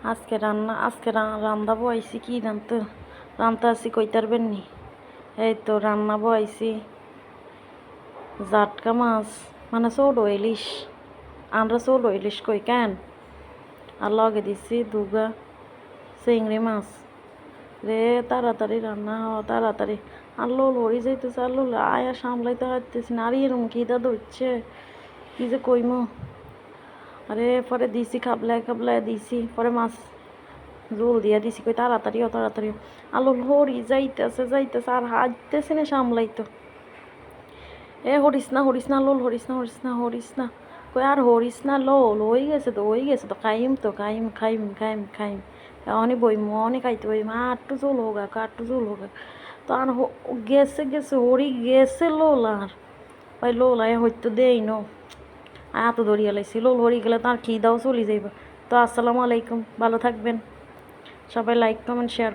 আজকে রান্না বইছি কি রান্তা আছি কইতারবেন নি। এই তো রান্না বইছি জাটকা মাছ, মানে ছোট ইলিশ। আমরা ছোট ইলিশ কই কেন। আর লগে দিছি দুগা চিংড়ি মাছ। রে তাড়াতাড়ি রান্না হওয়া তাড়াতাড়ি। আল্লো লড়ি যাইতেছে, আল্লো আয়া সামলাইতে পারতেছি না। আর এরম খিদা ধরছে কি যে কইমো। আরে পরে দিছি খাবলায় দিছি, পরে মাছ জোল দিয়া দিছি, কই তাড়াতাড়িও তাড়াতাড়িও। আলো হরি যাইতেছে আর হাঁটতেছে না সামলাইতো। হরিস না লোল হরিস না কই আর হরিস না লোল হয়ে গেছে তো খাইম অনেক বইমু অনেক খাইতে বইম আটটু জোল হোক তো আর গেছে হরি গেছে লোল আর ভাই লোল আয় হইতো দেই নো এত ধরিয়া লাইছি। লোল হরি গেলে তার খিদাও চলি যাইবা। তো আসসালামু আলাইকুম, ভালো থাকবেন সবাই, লাইক কমেন্ট শেয়ার।